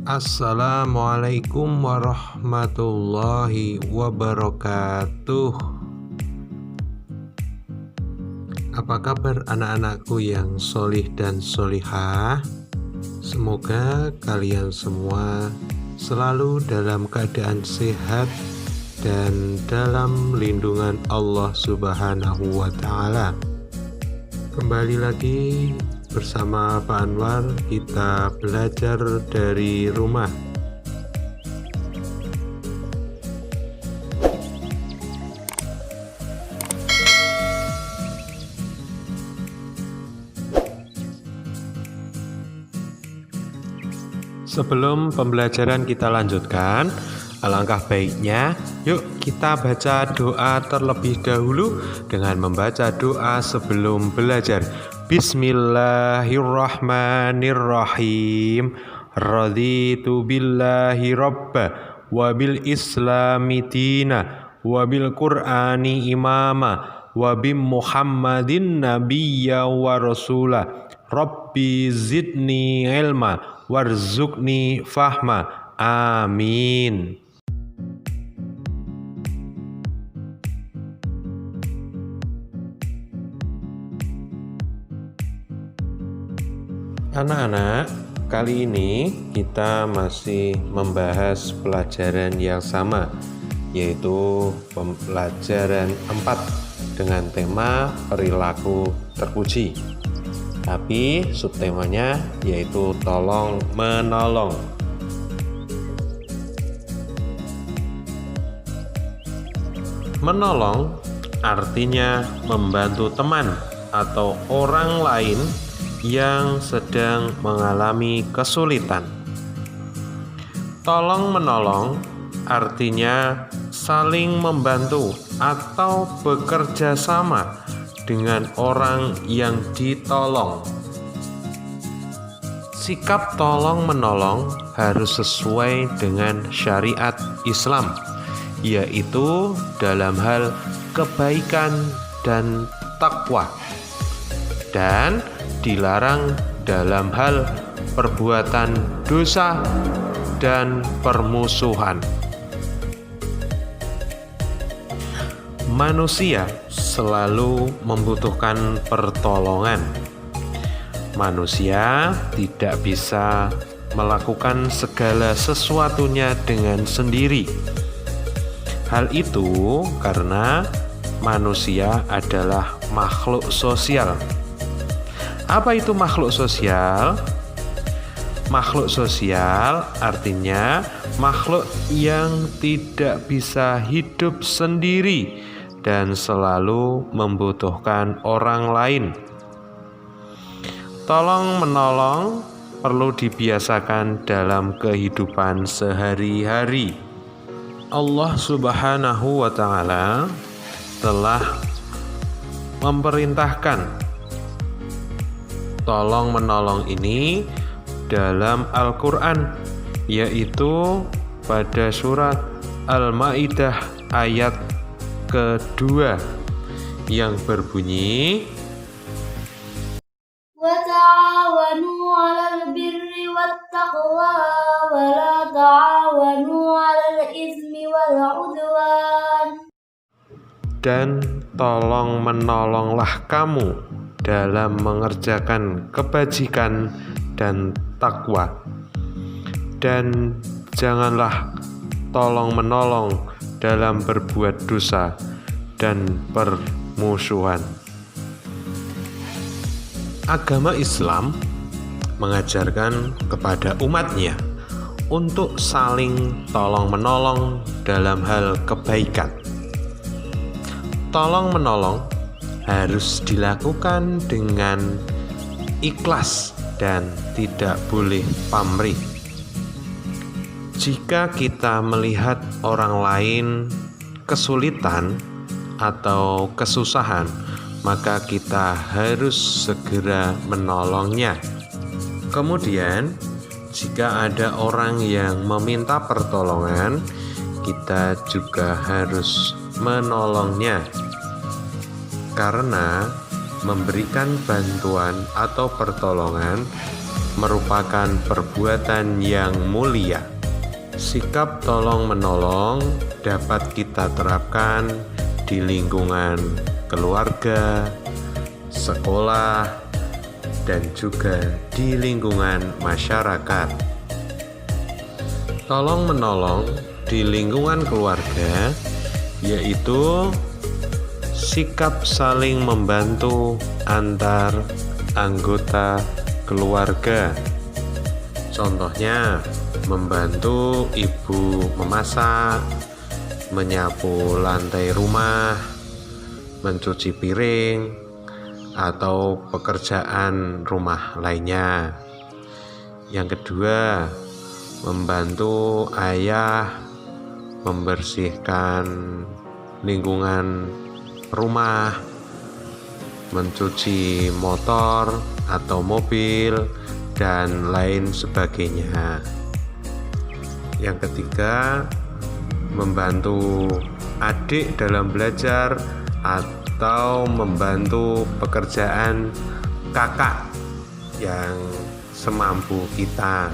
Assalamualaikum warahmatullahi wabarakatuh. Apa kabar anak-anakku yang solih dan solihah? Semoga kalian semua selalu dalam keadaan sehat dan dalam lindungan Allah Subhanahu wa Ta'ala. Kembali lagi bersama Pak Anwar, kita belajar dari rumah. Sebelum pembelajaran kita lanjutkan, alangkah baiknya yuk kita baca doa terlebih dahulu dengan membaca doa sebelum belajar. Bismillahirrahmanirrahim. Raditu billahi robba wa bil islami dina wa bil qur'ani imama wa bi muhammadin nabiyya wa rasulah. Rabbi zidni ilma warzuqni fahma. Amin. Anak-anak, kali ini kita masih membahas pelajaran yang sama, yaitu pelajaran 4 dengan tema perilaku terpuji. Tapi subtemanya yaitu tolong menolong. Menolong artinya membantu teman atau orang lain yang sedang mengalami kesulitan. Tolong menolong artinya saling membantu atau bekerja sama dengan orang yang ditolong. Sikap tolong menolong harus sesuai dengan syariat Islam, yaitu dalam hal kebaikan dan takwa, dan dilarang dalam hal perbuatan dosa dan permusuhan. Manusia selalu membutuhkan pertolongan. Manusia tidak bisa melakukan segala sesuatunya dengan sendiri. Hal itu karena manusia adalah makhluk sosial. Apa itu makhluk sosial? Makhluk sosial artinya makhluk yang tidak bisa hidup sendiri dan selalu membutuhkan orang lain. Tolong menolong perlu dibiasakan dalam kehidupan sehari-hari. Allah Subhanahu wa Ta'ala telah memerintahkan tolong menolong ini dalam Al-Quran, yaitu pada surat Al-Ma'idah ayat kedua yang berbunyi, wa ta'awanu 'alal birri wattaqwa wa la ta'awanu 'alal itsmi wal 'udwan. Dan tolong menolonglah kamu dalam mengerjakan kebajikan dan takwa, dan janganlah tolong menolong dalam berbuat dosa dan permusuhan. Agama Islam mengajarkan kepada umatnya untuk saling tolong menolong dalam hal kebaikan. Tolong menolong harus dilakukan dengan ikhlas dan tidak boleh pamrih. Jika kita melihat orang lain kesulitan atau kesusahan, maka kita harus segera menolongnya. Kemudian, jika ada orang yang meminta pertolongan, kita juga harus menolongnya. Karena memberikan bantuan atau pertolongan merupakan perbuatan yang mulia. Sikap tolong-menolong dapat kita terapkan di lingkungan keluarga, sekolah, dan juga di lingkungan masyarakat. Tolong-menolong di lingkungan keluarga yaitu sikap saling membantu antar anggota keluarga. Contohnya, membantu ibu memasak, menyapu lantai rumah, mencuci piring, atau pekerjaan rumah lainnya. Yang kedua, membantu ayah membersihkan lingkungan rumah, mencuci motor atau mobil, dan lain sebagainya. Yang ketiga, membantu adik dalam belajar atau membantu pekerjaan kakak yang semampu kita.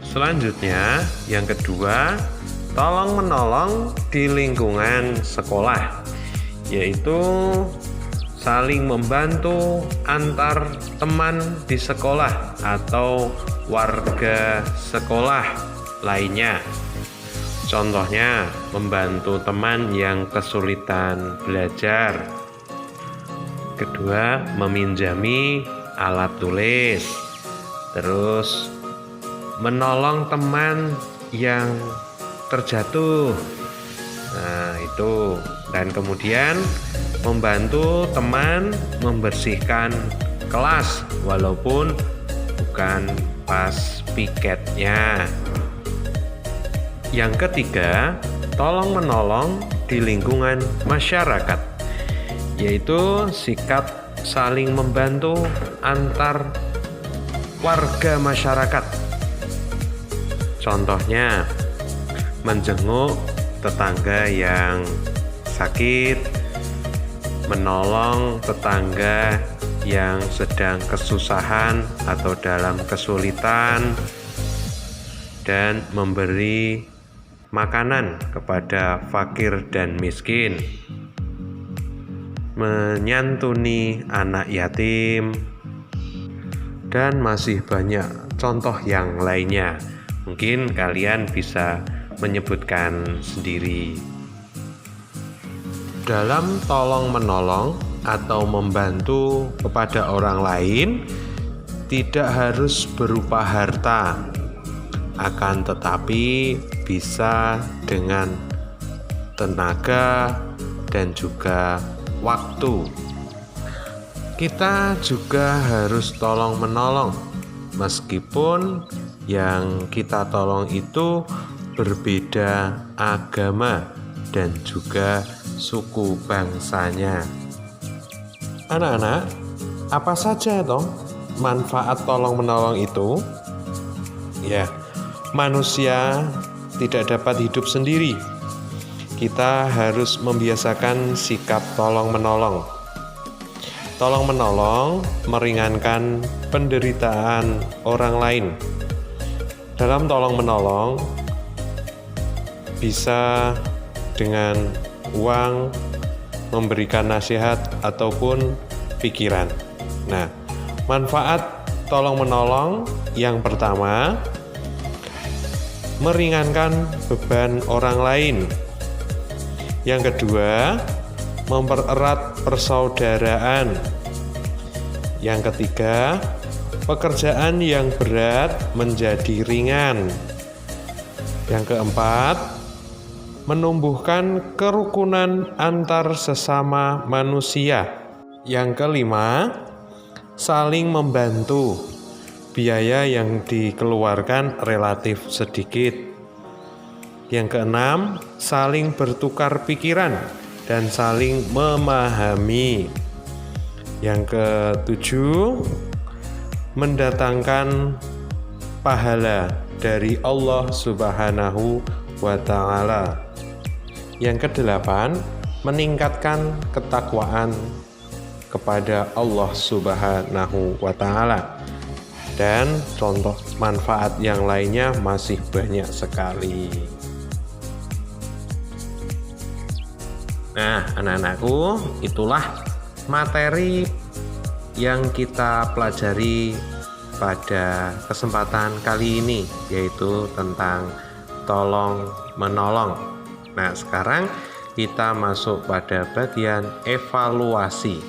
Selanjutnya, yang kedua, tolong-menolong di lingkungan sekolah, yaitu saling membantu antar teman di sekolah atau warga sekolah lainnya. Contohnya, membantu teman yang kesulitan belajar. Kedua, meminjami alat tulis. Terus, menolong teman yang terjatuh. Nah, itu. Dan kemudian membantu teman membersihkan kelas walaupun bukan pas piketnya. Yang ketiga, tolong-menolong di lingkungan masyarakat, yaitu sikap saling membantu antar warga masyarakat. Contohnya, menjenguk tetangga yang sakit, menolong tetangga yang sedang kesusahan atau dalam kesulitan, dan memberi makanan kepada fakir dan miskin, menyantuni anak yatim, dan masih banyak contoh yang lainnya. Mungkin kalian bisa menyebutkan sendiri. Dalam tolong-menolong atau membantu kepada orang lain, tidak harus berupa harta, akan tetapi bisa dengan tenaga dan juga waktu. Kita juga harus tolong-menolong, meskipun yang kita tolong itu berbeda agama dan juga suku bangsanya. Anak-anak, apa saja toh manfaat tolong-menolong itu? Ya, manusia tidak dapat hidup sendiri. Kita harus membiasakan sikap tolong-menolong. Tolong-menolong meringankan penderitaan orang lain. Dalam tolong-menolong bisa dengan uang, memberikan nasihat ataupun pikiran. Nah, manfaat tolong-menolong yang pertama, meringankan beban orang lain. Yang kedua, mempererat persaudaraan. Yang ketiga, pekerjaan yang berat menjadi ringan. Yang keempat, menumbuhkan kerukunan antar sesama manusia. Yang kelima, saling membantu. Biaya yang dikeluarkan relatif sedikit. Yang keenam, saling bertukar pikiran dan saling memahami. Yang ketujuh, mendatangkan pahala dari Allah Subhanahu wa Ta'ala. Yang kedelapan, meningkatkan ketakwaan kepada Allah Subhanahu wa Ta'ala. dan contoh manfaat yang lainnya masih banyak sekali. Nah, anak-anakku, itulah materi yang kita pelajari pada kesempatan kali ini, yaitu tentang tolong menolong. Nah, sekarang kita masuk pada bagian evaluasi.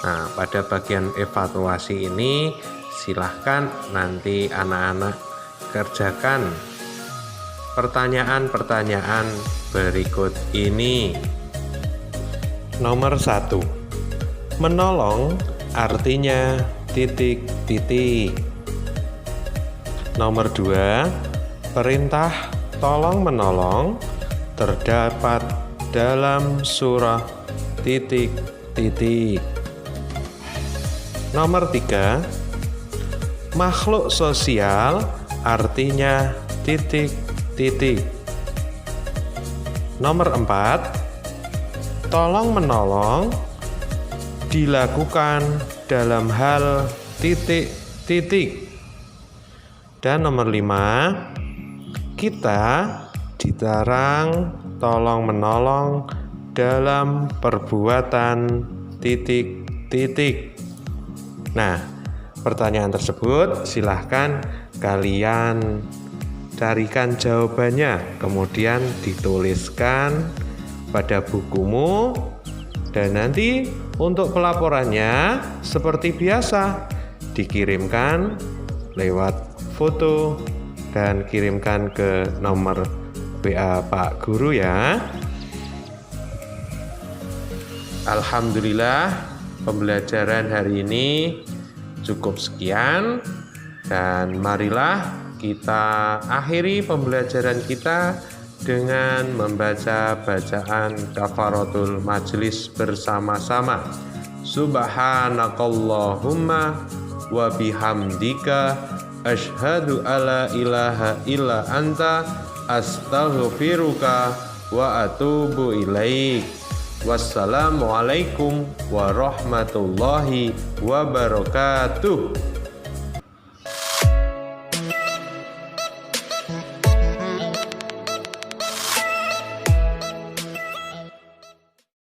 Nah, pada bagian evaluasi ini silahkan nanti anak-anak kerjakan pertanyaan-pertanyaan berikut ini. Nomor 1. Menolong artinya titik-titik. Nomor 2. Perintah tolong menolong terdapat dalam surah titik-titik. Nomor 3. Makhluk sosial artinya titik-titik. Nomor 4. Tolong menolong dilakukan dalam hal titik-titik. Dan nomor 5, kita dilarang tolong menolong dalam perbuatan titik-titik. Nah, pertanyaan tersebut silahkan kalian carikan jawabannya, kemudian dituliskan pada bukumu, dan nanti untuk pelaporannya seperti biasa dikirimkan lewat foto dan kirimkan ke nomor WA Pak Guru ya. Alhamdulillah, pembelajaran hari ini cukup sekian, dan marilah kita akhiri pembelajaran kita dengan membaca bacaan kafaratul majlis bersama-sama. Subhanakallahumma wa bihamdika asyhadu alla ilaha illa anta astaghfiruka wa atubu ilaik. Wassalamualaikum warahmatullahi wabarakatuh.